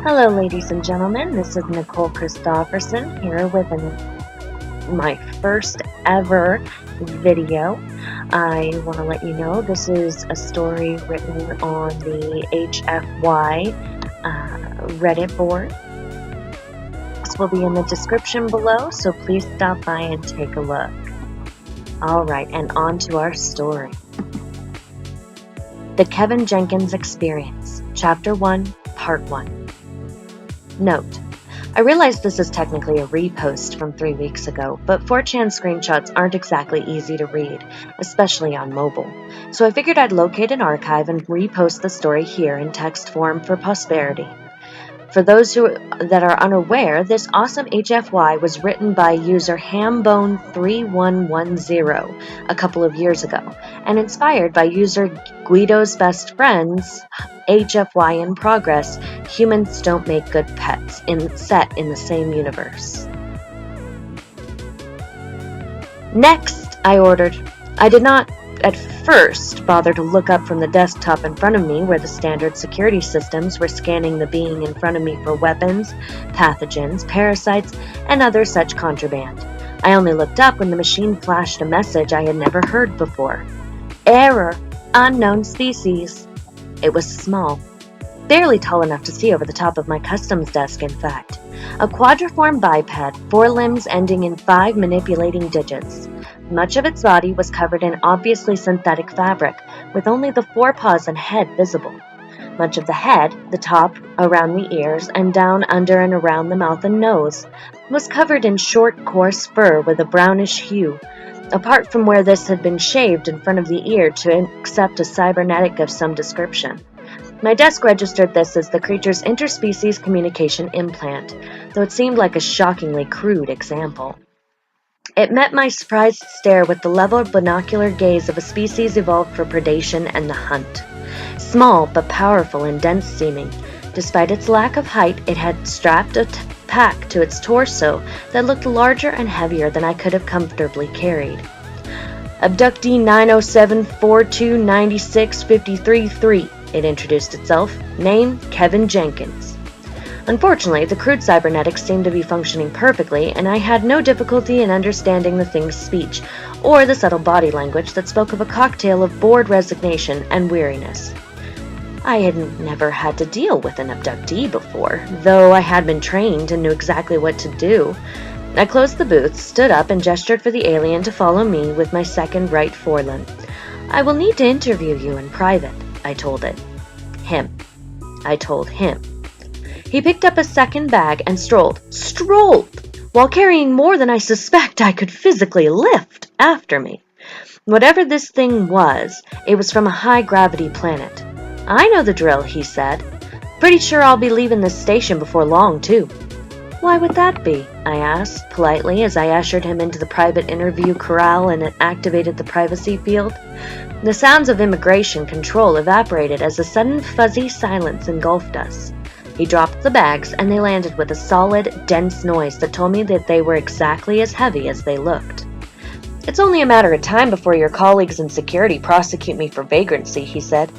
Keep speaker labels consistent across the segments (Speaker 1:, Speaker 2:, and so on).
Speaker 1: Hello, ladies and gentlemen. This is Nicole Christofferson here with my first ever video. I want to let you know this is a story written on the HFY Reddit board. This will be in the description below, so please stop by and take a look. Alright, and on to our story. The Kevin Jenkins Experience, Chapter 1, Part 1. Note: I realize this is technically a repost from 3 weeks ago, but 4chan screenshots aren't exactly easy to read, especially on mobile. So I figured I'd locate an archive and repost the story here in text form for posterity. For those that are unaware, this awesome HFY was written by user Hambone3110 a couple of years ago, and inspired by user Guido's Best Friends HFY in Progress, Humans Don't Make Good Pets, set in the same universe. Next, I ordered. I did not at first bother to look up from the desktop in front of me where the standard security systems were scanning the being in front of me for weapons, pathogens, parasites, and other such contraband. I only looked up when the machine flashed a message I had never heard before. Error. Unknown species. It was small. Barely tall enough to see over the top of my customs desk, in fact. A quadriform biped, 4 limbs ending in 5 manipulating digits. Much of its body was covered in obviously synthetic fabric, with only the forepaws and head visible. Much of the head, the top, around the ears, and down under and around the mouth and nose, was covered in short, coarse fur with a brownish hue, apart from where this had been shaved in front of the ear to accept a cybernetic of some description. My desk registered this as the creature's interspecies communication implant, though it seemed like a shockingly crude example. It met my surprised stare with the level binocular gaze of a species evolved for predation and the hunt. Small but powerful and dense seeming. Despite its lack of height, it had strapped a pack to its torso that looked larger and heavier than I could have comfortably carried. Abductee 907-4296-53-3, it introduced itself. Name, Kevin Jenkins. Unfortunately, the crude cybernetics seemed to be functioning perfectly, and I had no difficulty in understanding the thing's speech, or the subtle body language that spoke of a cocktail of bored resignation and weariness. I had never had to deal with an abductee before, though I had been trained and knew exactly what to do. I closed the booth, stood up, and gestured for the alien to follow me with my second right forelimb. I will need to interview you in private, I told it. I told him. He picked up a second bag and strolled, while carrying more than I suspect I could physically lift after me. Whatever this thing was, it was from a high-gravity planet. I know the drill, he said. Pretty sure I'll be leaving this station before long, too. Why would that be? I asked, politely, as I ushered him into the private interview corral and activated the privacy field. The sounds of immigration control evaporated as a sudden fuzzy silence engulfed us. He dropped the bags, and they landed with a solid, dense noise that told me that they were exactly as heavy as they looked. It's only a matter of time before your colleagues in security prosecute me for vagrancy, he said.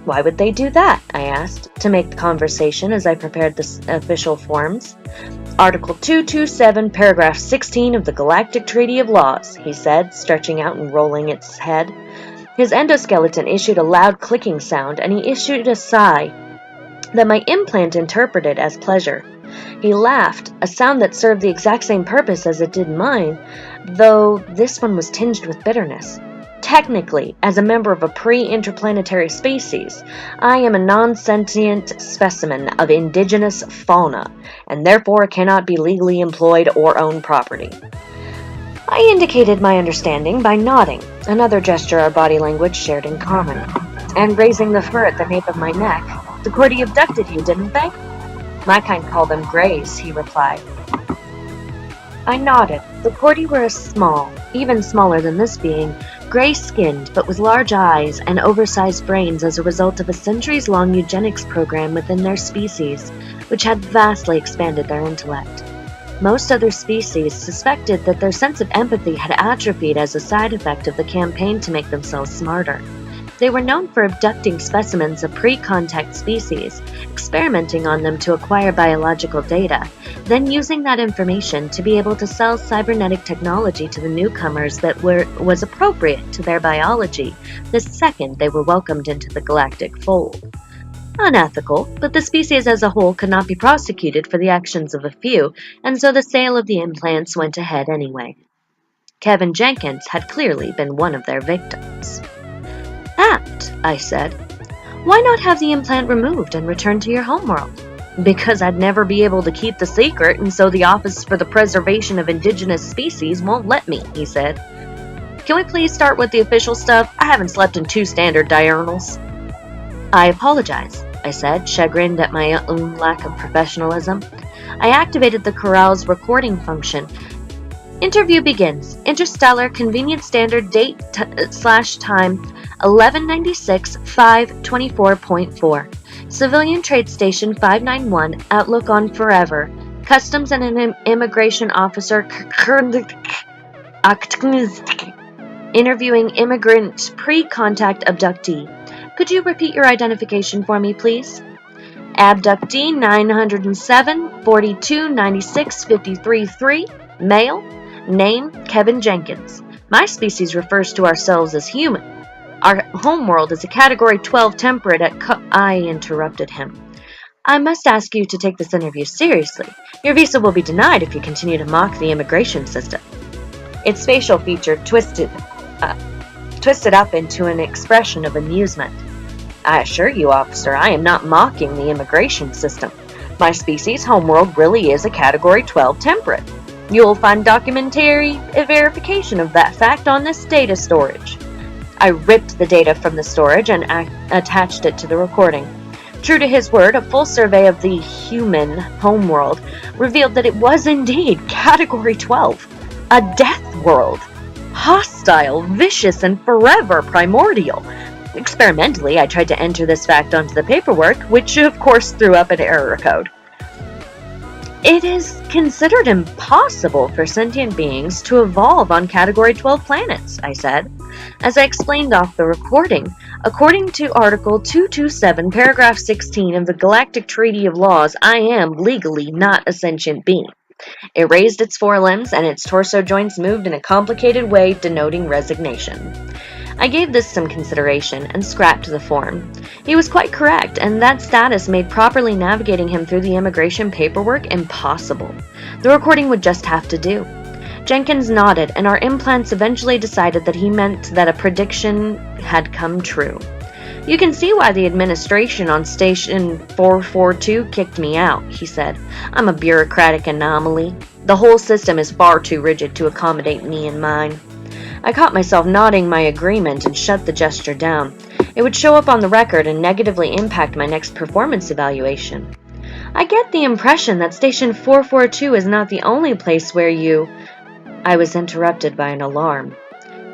Speaker 1: Why would they do that? I asked, to make the conversation as I prepared the official forms. Article 227, Paragraph 16 of the Galactic Treaty of Laws, he said, stretching out and rolling its head. His endoskeleton issued a loud clicking sound, and he issued a sigh that my implant interpreted as pleasure. He laughed, a sound that served the exact same purpose as it did mine, though this one was tinged with bitterness. Technically, as a member of a pre-interplanetary species, I am a non-sentient specimen of indigenous fauna, and therefore cannot be legally employed or own property. I indicated my understanding by nodding, another gesture our body language shared in common, and raising the fur at the nape of my neck. The Cordy abducted you, didn't they? My kind call them greys, he replied. I nodded. The Cordy were small, even smaller than this being, gray-skinned but with large eyes and oversized brains as a result of a centuries-long eugenics program within their species, which had vastly expanded their intellect. Most other species suspected that their sense of empathy had atrophied as a side effect of the campaign to make themselves smarter. They were known for abducting specimens of pre-contact species, experimenting on them to acquire biological data, then using that information to be able to sell cybernetic technology to the newcomers that was appropriate to their biology the second they were welcomed into the galactic fold. Unethical, but the species as a whole could not be prosecuted for the actions of a few, and so the sale of the implants went ahead anyway. Kevin Jenkins had clearly been one of their victims. "Apt," I said. "Why not have the implant removed and returned to your homeworld?" "Because I'd never be able to keep the secret, and so the Office for the Preservation of Indigenous Species won't let me," he said. "Can we please start with the official stuff? I haven't slept in 2 standard diurnals." "I apologize," I said, chagrined at my own lack of professionalism. I activated the corral's recording function. "Interview begins. Interstellar Convenient Standard Date / Time 1196-524.4. Civilian Trade Station 591, Outlook on Forever. Customs and an Immigration Officer interviewing immigrant pre-contact abductee. Could you repeat your identification for me, please?" "Abductee 907 42 96 53 male. Name, Kevin Jenkins. My species refers to ourselves as human. Our homeworld is a Category 12 temperate I interrupted him. "I must ask you to take this interview seriously. Your visa will be denied if you continue to mock the immigration system." Its facial feature twisted up into an expression of amusement. "I assure you, officer, I am not mocking the immigration system. My species' homeworld really is a Category 12 temperate. You will find documentary verification of that fact on this data storage." I ripped the data from the storage and attached it to the recording. True to his word, a full survey of the human homeworld revealed that it was indeed Category 12, a death world. Hostile, vicious, and forever primordial. Experimentally, I tried to enter this fact onto the paperwork, which of course threw up an error code. "It is considered impossible for sentient beings to evolve on Category 12 planets," I said. As I explained off the recording, according to Article 227, Paragraph 16 of the Galactic Treaty of Laws, I am legally not a sentient being. It raised its forelimbs, and its torso joints moved in a complicated way, denoting resignation. I gave this some consideration and scrapped the form. He was quite correct, and that status made properly navigating him through the immigration paperwork impossible. The recording would just have to do. Jenkins nodded, and our implants eventually decided that he meant that a prediction had come true. "You can see why the administration on Station 442 kicked me out," he said. "I'm a bureaucratic anomaly. The whole system is far too rigid to accommodate me and mine." I caught myself nodding my agreement and shut the gesture down. It would show up on the record and negatively impact my next performance evaluation. "I get the impression that Station 442 is not the only place where you—" I was interrupted by an alarm.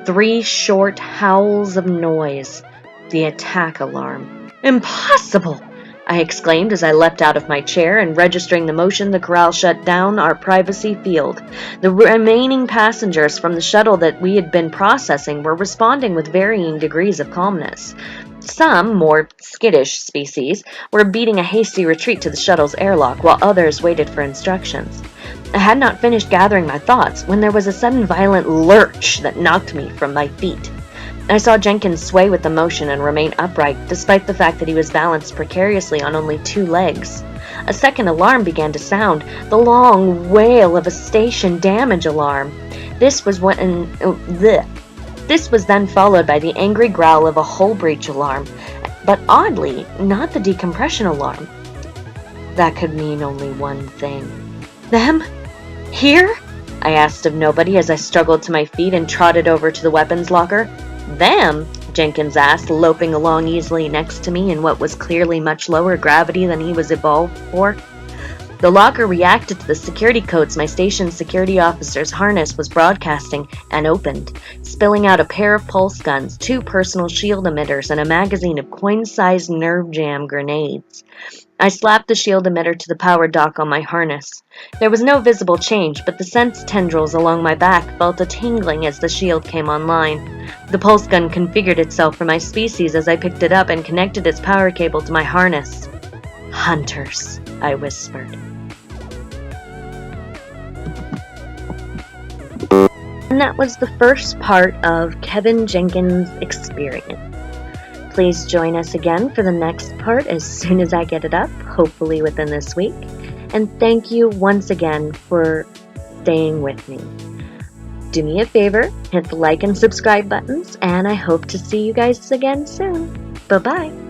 Speaker 1: 3 short howls of noise. The attack alarm. "Impossible!" I exclaimed as I leapt out of my chair, and registering the motion, the corral shut down our privacy field. The remaining passengers from the shuttle that we had been processing were responding with varying degrees of calmness. Some, more skittish species, were beating a hasty retreat to the shuttle's airlock, while others waited for instructions. I had not finished gathering my thoughts when there was a sudden violent lurch that knocked me from my feet. I saw Jenkins sway with the motion and remain upright, despite the fact that he was balanced precariously on only 2 legs. A second alarm began to sound, the long wail of a station damage alarm. This was then followed by the angry growl of a hull breach alarm, but oddly, not the decompression alarm. That could mean only one thing. "Them? Here?" I asked of nobody as I struggled to my feet and trotted over to the weapons locker. "Them?" Jenkins asked, loping along easily next to me in what was clearly much lower gravity than he was evolved for. The locker reacted to the security codes my station's security officer's harness was broadcasting and opened, spilling out a pair of pulse guns, 2 personal shield emitters, and a magazine of coin-sized nerve jam grenades. I slapped the shield emitter to the power dock on my harness. There was no visible change, but the sense tendrils along my back felt a tingling as the shield came online. The pulse gun configured itself for my species as I picked it up and connected its power cable to my harness. "Hunters," I whispered. And that was the first part of Kevin Jenkins' experience. Please join us again for the next part as soon as I get it up, hopefully within this week. And thank you once again for staying with me. Do me a favor, hit the like and subscribe buttons, and I hope to see you guys again soon. Bye-bye.